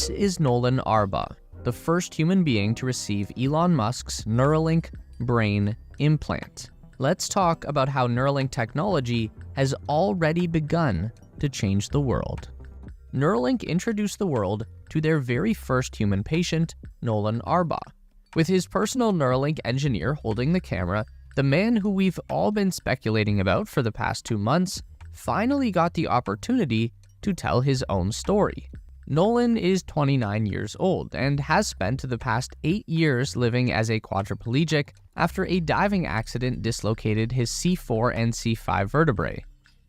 This is Nolan Arba, the first human being to receive Elon Musk's Neuralink brain implant. Let's talk about how Neuralink technology has already begun to change the world. Neuralink introduced the world to their very first human patient, Nolan Arba. With his personal Neuralink engineer holding the camera, the man who we've all been speculating about for the past 2 months finally got the opportunity to tell his own story. Nolan is 29 years old and has spent the past 8 years living as a quadriplegic after a diving accident dislocated his C4 and C5 vertebrae.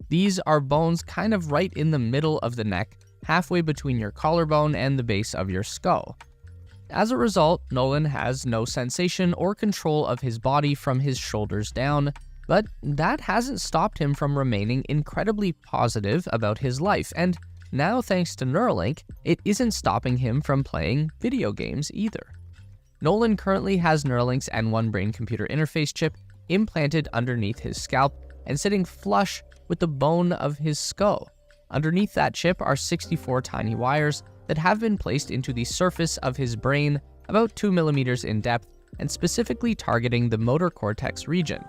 These are bones kind of right in the middle of the neck, halfway between your collarbone and the base of your skull. As a result, Nolan has no sensation or control of his body from his shoulders down, but that hasn't stopped him from remaining incredibly positive about his life, and now, thanks to Neuralink, it isn't stopping him from playing video games either. Nolan currently has Neuralink's N1 brain computer interface chip implanted underneath his scalp and sitting flush with the bone of his skull. Underneath that chip are 64 tiny wires that have been placed into the surface of his brain about 2 millimeters in depth and specifically targeting the motor cortex region.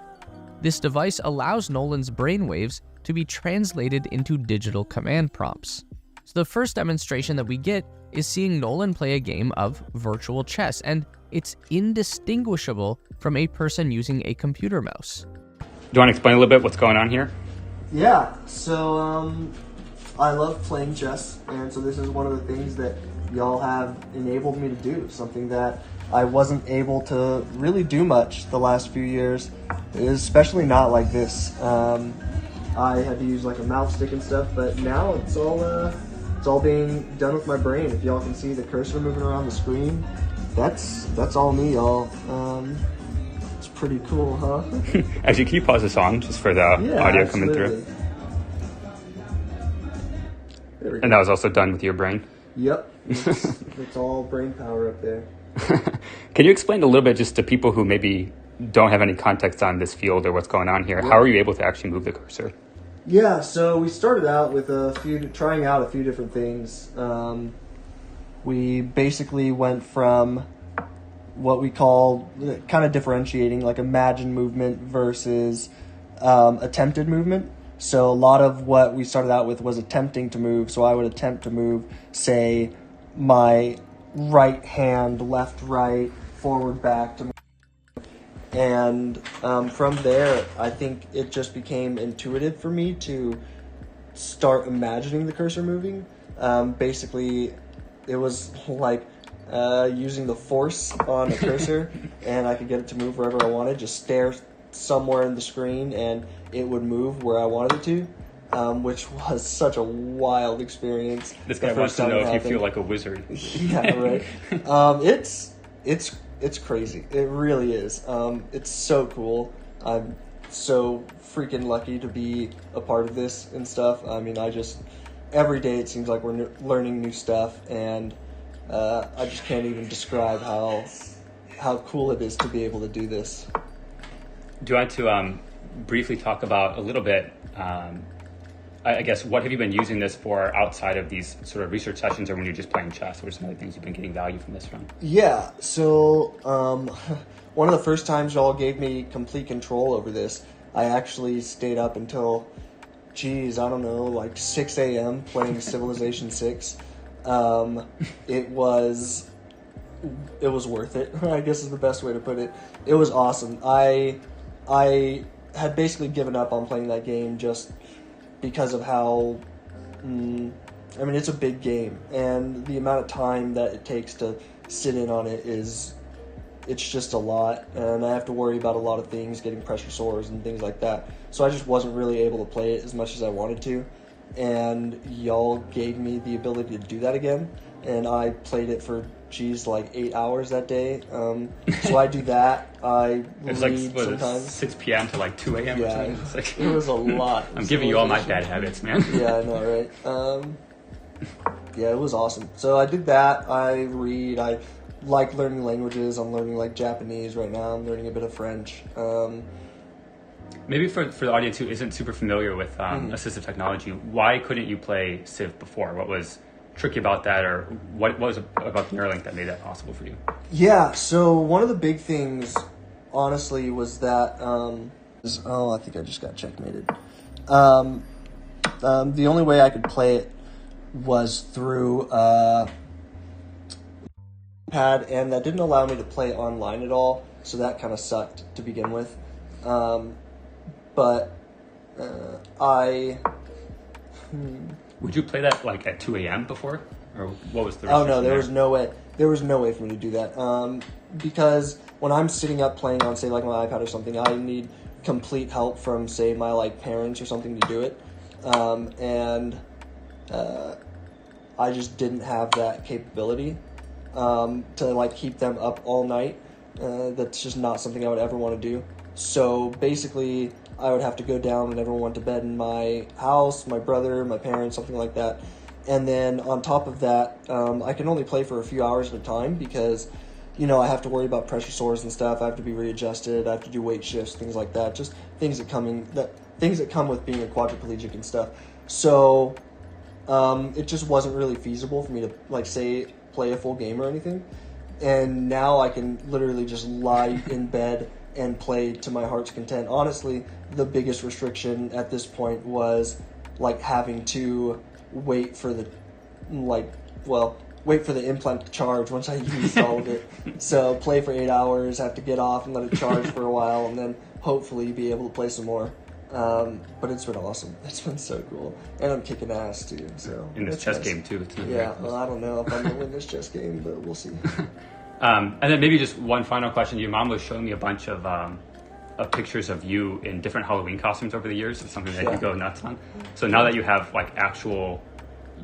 This device allows Nolan's brainwaves to be translated into digital command prompts. So the first demonstration that we get is seeing Nolan play a game of virtual chess, and it's indistinguishable from a person using a computer mouse. Do you want to explain a little bit what's going on here? Yeah, so I love playing chess, and so this is one of the things that y'all have enabled me to do, something that I wasn't able to really do much the last few years, especially not like this. I had to use like a mouse stick and stuff, but now it's all being done with my brain. If y'all can see the cursor moving around the screen, that's all me, y'all. It's pretty cool, huh? Actually, can you pause the song just for the audio coming through? There we go. And that was also done with your brain? Yep, it's all brain power up there. Can you explain a little bit just to people who maybe don't have any context on this field or what's going on here? Yeah. How are you able to actually move the cursor? Yeah, so we started out with trying out a few different things. We basically went from what we call kind of differentiating like imagined movement versus attempted movement. So a lot of what we started out with was attempting to move. So I would attempt to move, say, my right hand, left, right, forward, back to move. And from there, I think it just became intuitive for me to start imagining the cursor moving. Basically, it was like using the force on a cursor, and I could get it to move wherever I wanted. Just stare somewhere in the screen, and it would move where I wanted it to, which was such a wild experience. This guy wants to know if you feel like a wizard. Yeah, right. It's crazy. It really is. It's so cool. I'm so freaking lucky to be a part of this and stuff. I mean, every day it seems like we're learning new stuff, and I just can't even describe how cool it is to be able to do this. Do you want to briefly talk about a little bit, I guess, what have you been using this for outside of these sort of research sessions or when you're just playing chess? What are some of the things you've been getting value from this from? Yeah, so one of the first times y'all gave me complete control over this, I actually stayed up until, I don't know, like 6 a.m. playing Civilization 6. It was worth it, I guess is the best way to put it. It was awesome. I had basically given up on playing that game just because of how, it's a big game, and the amount of time that it takes to sit in on it's just a lot, and I have to worry about a lot of things, getting pressure sores and things like that. So I just wasn't really able to play it as much as I wanted to, and y'all gave me the ability to do that again, and I played it for like 8 hours that day. So I do that. I read sometimes. 6 p.m. to like 2 a.m. Yeah, or something. It was a lot. I'm giving you all my bad habits, man. Yeah, I know, right? Yeah, it was awesome. So I did that. I read. I like learning languages. I'm learning like Japanese right now. I'm learning a bit of French. Maybe for the audience who isn't super familiar with assistive technology, why couldn't you play Civ before? What was tricky about that, or what was it about the Neuralink that made that possible for you? Yeah, so one of the big things, honestly, was that, I think I just got checkmated. The only way I could play it was through pad, and that didn't allow me to play online at all, so that kind of sucked to begin with. Would you play that like at 2 a.m. before, or what was the? Oh no, there was no way. There was no way for me to do that. Because when I'm sitting up playing on, say, like my iPad or something, I need complete help from, say, my like parents or something to do it, and I just didn't have that capability to like keep them up all night. That's just not something I would ever want to do. So basically, I would have to go down when everyone went to bed in my house, my brother, my parents, something like that. And then on top of that, I can only play for a few hours at a time because, you know, I have to worry about pressure sores and stuff. I have to be readjusted. I have to do weight shifts, things like that. Just things that come with being a quadriplegic and stuff. So it just wasn't really feasible for me to, like, say, play a full game or anything. And now I can literally just lie in bed and play to my heart's content. Honestly, the biggest restriction at this point was like having to wait for the implant to charge once I used all of it. So play for 8 hours, have to get off and let it charge for a while, and then hopefully be able to play some more. But it's been awesome. It's been so cool, and I'm kicking ass too. So in this chess game too. Yeah, well, I don't know if I'm gonna win this chess game, but we'll see. And then maybe just one final question. Your mom was showing me a bunch of pictures of you in different Halloween costumes over the years. It's something that you go nuts on. So now that you have like actual,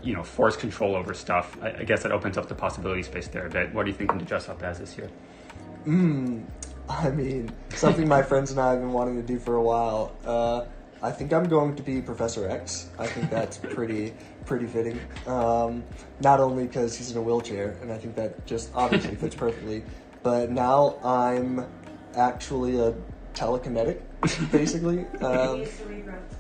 you know, force control over stuff, I guess that opens up the possibility space there a bit. What are you thinking to dress up as this year? I mean, something my friends and I have been wanting to do for a while. I think I'm going to be Professor X. I think that's pretty fitting. Not only because he's in a wheelchair, and I think that just obviously fits perfectly, but now I'm actually a telekinetic, basically.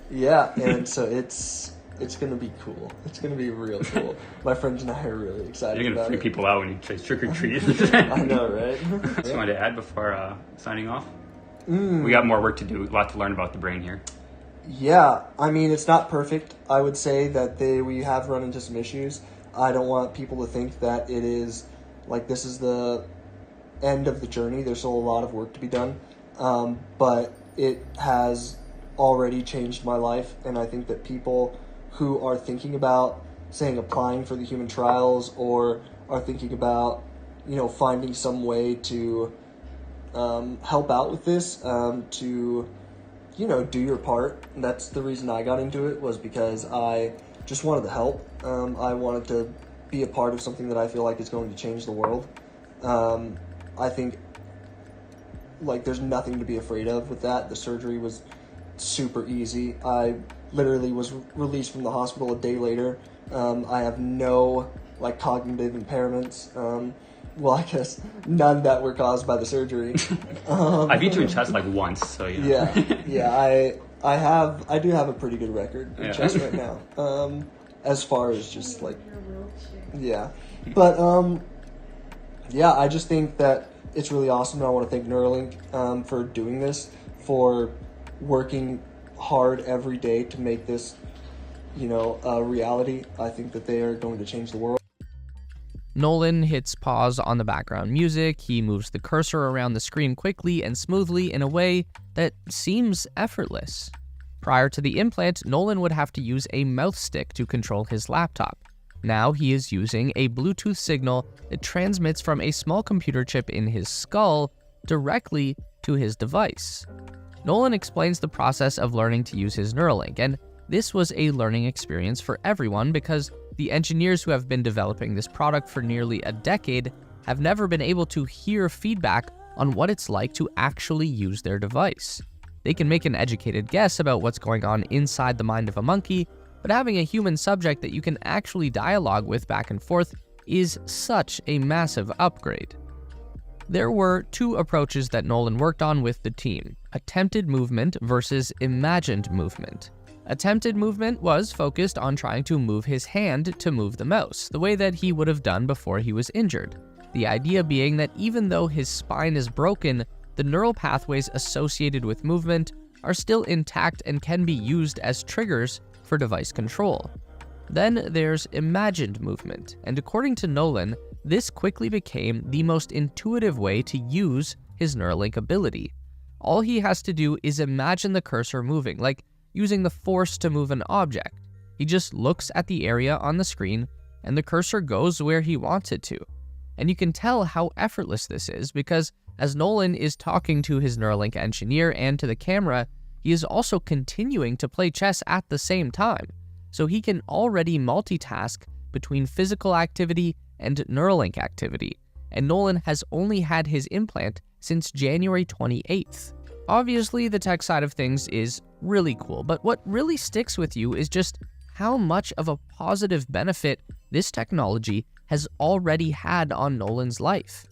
Yeah, and so it's going to be cool. It's going to be real cool. My friends and I are really excited. You're going to freak people out when you say trick or treat. I know, right? Just wanted to add before signing off. We got more work to do. A lot to learn about the brain here. Yeah, I mean, it's not perfect. I would say that we have run into some issues. I don't want people to think that it is, like, this is the end of the journey. There's still a lot of work to be done. But it has already changed my life, and I think that people who are thinking about, saying, applying for the human trials, or are thinking about, you know, finding some way to help out with this, to, you know, do your part. And that's the reason I got into it, was because I just wanted to help. I wanted to be a part of something that I feel like is going to change the world. I think, like, there's nothing to be afraid of with that. The surgery was super easy. I literally was released from the hospital a day later. I have no, like, cognitive impairments. Well, I guess none that were caused by the surgery. I beat you in chess like once, so yeah. I do have a pretty good record in chess right now. As far as just like, yeah, but I just think that it's really awesome. And I want to thank Neuralink for doing this, for working hard every day to make this, you know, a reality. I think that they are going to change the world. Nolan hits pause on the background music. He moves the cursor around the screen quickly and smoothly in a way that seems effortless. Prior to the implant, Nolan would have to use a mouth stick to control his laptop. Now he is using a Bluetooth signal that transmits from a small computer chip in his skull directly to his device. Nolan explains the process of learning to use his Neuralink, and this was a learning experience for everyone because the engineers who have been developing this product for nearly a decade have never been able to hear feedback on what it's like to actually use their device. They can make an educated guess about what's going on inside the mind of a monkey, but having a human subject that you can actually dialogue with back and forth is such a massive upgrade. There were two approaches that Nolan worked on with the team: attempted movement versus imagined movement. Attempted movement was focused on trying to move his hand to move the mouse, the way that he would have done before he was injured. The idea being that even though his spine is broken, the neural pathways associated with movement are still intact and can be used as triggers for device control. Then there's imagined movement, and according to Nolan, this quickly became the most intuitive way to use his Neuralink ability. All he has to do is imagine the cursor moving, like using the force to move an object. He just looks at the area on the screen, and the cursor goes where he wants it to. And you can tell how effortless this is because as Nolan is talking to his Neuralink engineer and to the camera, he is also continuing to play chess at the same time. So he can already multitask between physical activity and Neuralink activity. And Nolan has only had his implant since January 28th. Obviously, the tech side of things is really cool, but what really sticks with you is just how much of a positive benefit this technology has already had on Nolan's life.